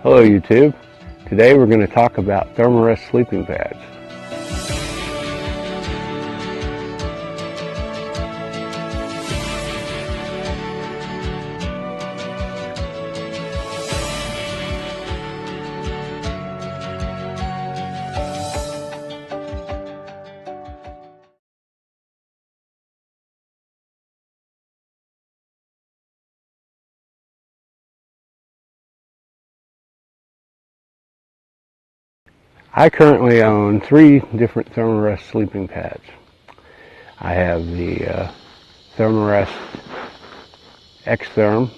Hello YouTube. Today we're going to talk about Thermarest sleeping pads. I currently own 3 different Thermarest sleeping pads. I have the Thermarest XTerm,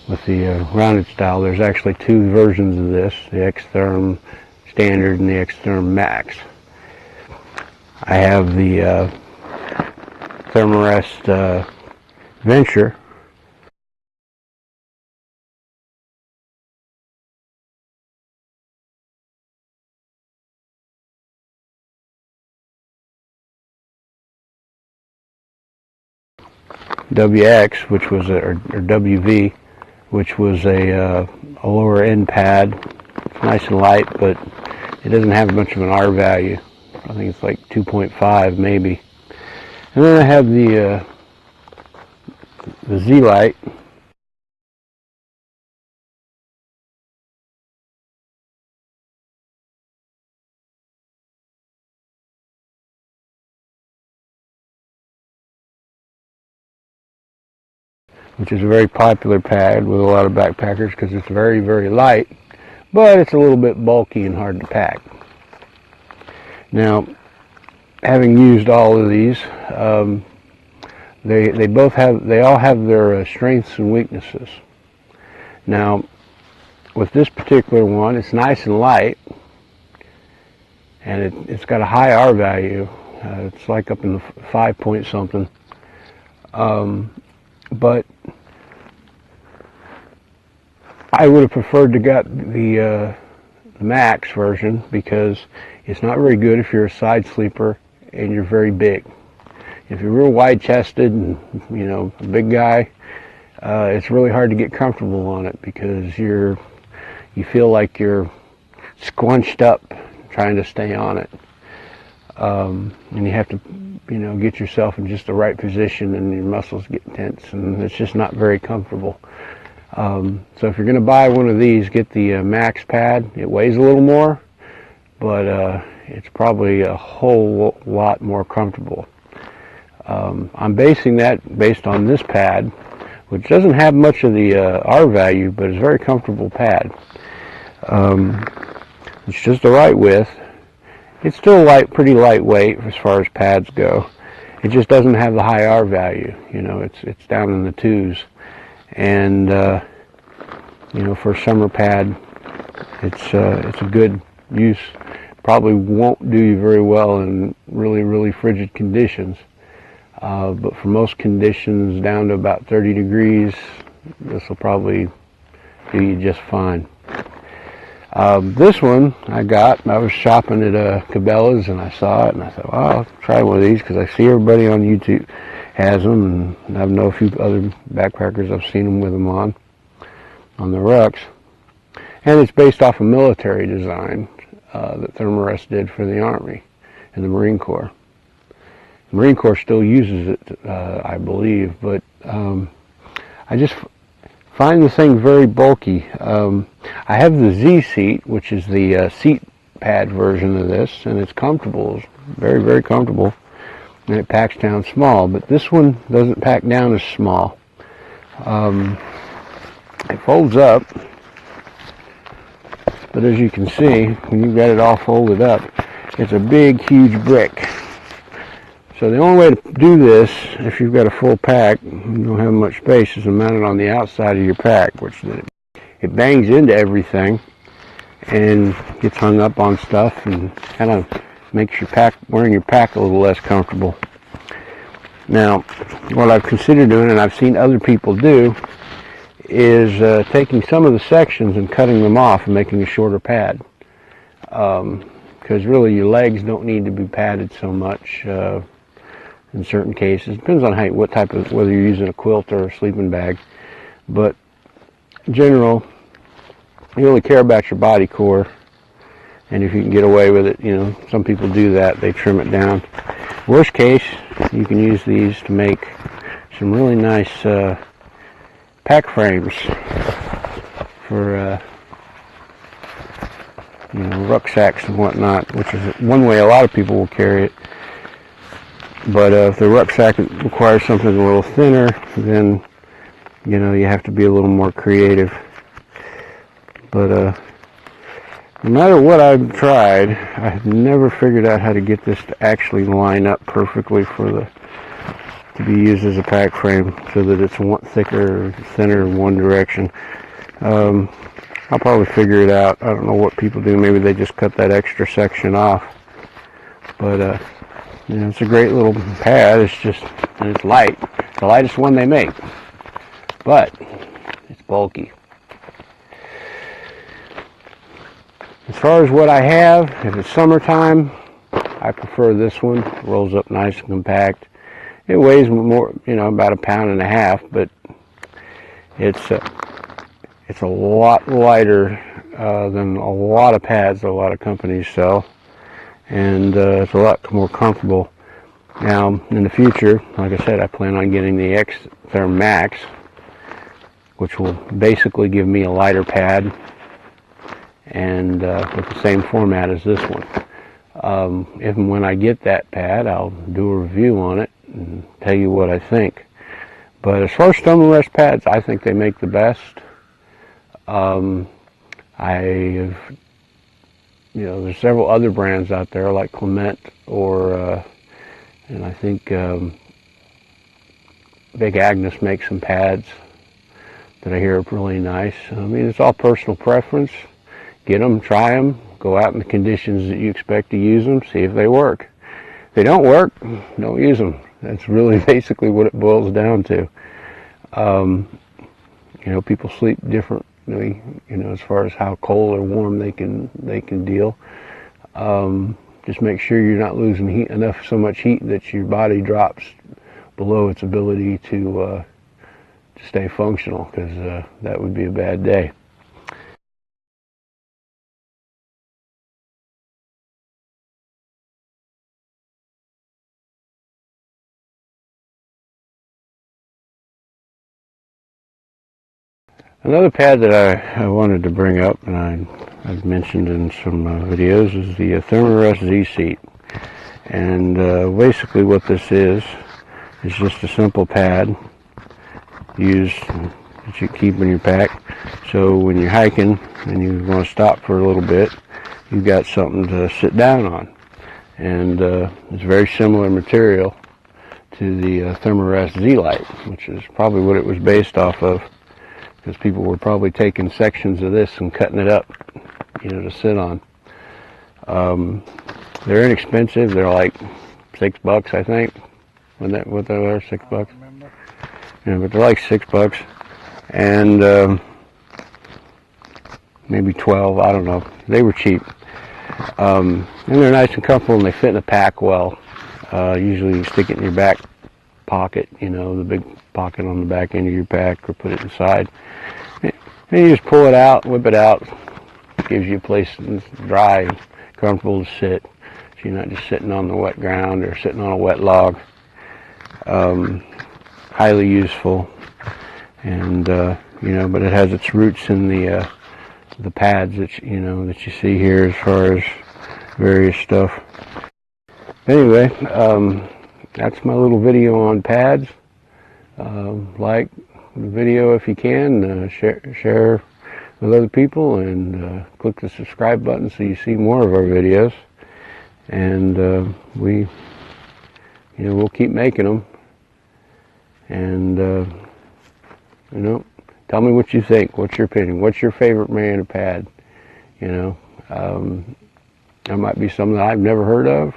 with the rounded style. There's actually 2 versions of this, the XTerm Standard and the XTerm Max. I have the Thermarest Venture, WX, which was or WV, which was a lower end pad. It's nice and light, but it doesn't have much of an R value. I think it's like 2.5 maybe. And then I have the Z Lite, which is a very popular pad with a lot of backpackers because it's very, very light, but it's a little bit bulky and hard to pack. Now, having used all of these, they all have their strengths and weaknesses. Now, with this particular one, it's nice and light, and it's got a high R value. It's like up in the 5 point something. But I would have preferred to get the Max version because it's not very good if you're a side sleeper and you're very big. If you're real wide chested and a big guy, it's really hard to get comfortable on it because you feel like you're squunched up trying to stay on it, and you have to get yourself in just the right position, and your muscles get tense, and it's just not very comfortable. So if you're going to buy one of these, get the Max pad. It weighs a little more, but it's probably a whole lot more comfortable. I'm basing that based on this pad, which doesn't have much of the R value, but it's a very comfortable pad. It's just the right width. It's still pretty lightweight as far as pads go. It just doesn't have the high R value. It's down in the 2s, and for a summer pad, it's a good use. Probably won't do you very well in really, really frigid conditions, but for most conditions down to about 30 degrees, this will probably do you just fine. This one I was shopping at Cabela's, and I saw it, and I thought, well, I'll try one of these because I see everybody on YouTube has them, and I know a few other backpackers I've seen them with them on the rucks. And it's based off a military design that Thermarest did for the Army and the Marine Corps. The Marine Corps still uses it, I believe, but I just find the thing very bulky. I have the Z seat, which is the seat pad version of this, and it's comfortable. It's very, very comfortable, and it packs down small, but this one doesn't pack down as small. It folds up, but as you can see, when you've got it all folded up, it's a big, huge brick. So the only way to do this, if you've got a full pack, you don't have much space, is to mount it on the outside of your pack, which it bangs into everything and gets hung up on stuff and kind of makes wearing your pack a little less comfortable. Now, what I've considered doing, and I've seen other people do, is taking some of the sections and cutting them off and making a shorter pad. Because really your legs don't need to be padded so much in certain cases. Depends on what type of, whether you're using a quilt or a sleeping bag. But in general, you only care about your body core, and if you can get away with it, you know, some people do that, they trim it down. Worst case, you can use these to make some really nice pack frames for you know, rucksacks and whatnot, which is one way a lot of people will carry it. But if the rucksack requires something a little thinner, then, you know, you have to be a little more creative. But no matter what I've tried, I've never figured out how to get this to actually line up perfectly to be used as a pack frame, so that it's thicker or thinner in one direction. I'll probably figure it out. I don't know what people do. Maybe they just cut that extra section off. But you know, it's a great little pad. It's just, and it's light. It's the lightest one they make, but it's bulky. As far as what I have, if it's summertime, I prefer this one. It rolls up nice and compact. It weighs more, you know, about 1.5 pounds, but it's a lot lighter than a lot of pads a lot of companies sell, and it's a lot more comfortable. Now, in the future, like I said, I plan on getting the XTerm Max, which will basically give me a lighter pad, and with the same format as this one. If and when I get that pad, I'll do a review on it and tell you what I think. But as far as Thermarest pads, I think they make the best. You know, there's several other brands out there like Clement or and I think Big Agnes makes some pads that I hear are really nice. I mean, it's all personal preference. Get them, try them, go out in the conditions that you expect to use them, see if they work. If they don't work, don't use them. That's really basically what it boils down to. You know, people sleep differently, you know, as far as how cold or warm they can deal. Just make sure you're not losing so much heat that your body drops below its ability to stay functional, because that would be a bad day. Another pad that I wanted to bring up, and I've mentioned in some videos, is the Thermarest Z Lite. And basically what this is just a simple pad that you keep in your pack. So when you're hiking and you want to stop for a little bit, you've got something to sit down on. And it's very similar material to the Thermarest Z Lite, which is probably what it was based off of, because people were probably taking sections of this and cutting it up, you know, to sit on. They're inexpensive. They're like $6, I think. What they were, $6? Yeah, but they're like $6, and maybe 12. I don't know. They were cheap, and they're nice and comfortable, and they fit in a pack well. Usually, you stick it in your back pocket, you know, the big pocket on the back end of your pack, or put it inside. And you just pull it out, whip it out. It gives you a place that's dry and comfortable to sit, so you're not just sitting on the wet ground or sitting on a wet log. Highly useful, and you know, but it has its roots in the pads that you see here, as far as various stuff. Anyway, that's my little video on pads. Like the video if you can, share with other people, and click the subscribe button so you see more of our videos. And we'll keep making them. And you know, tell me what you think. What's your opinion? What's your favorite brand of pad? You know, there might be some that I've never heard of.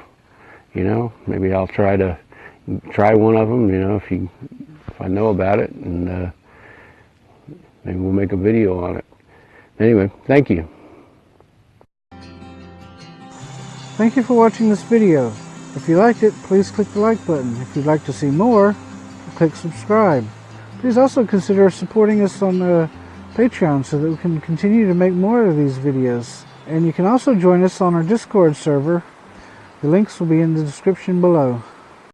You know, maybe I'll try one of them. You know, if I know about it, and Maybe we'll make a video on it. Anyway, thank you. Thank you for watching this video. If you liked it, please click the like button. If you'd like to see more, click subscribe. Please also consider supporting us on Patreon so that we can continue to make more of these videos. And you can also join us on our Discord server. The links will be in the description below.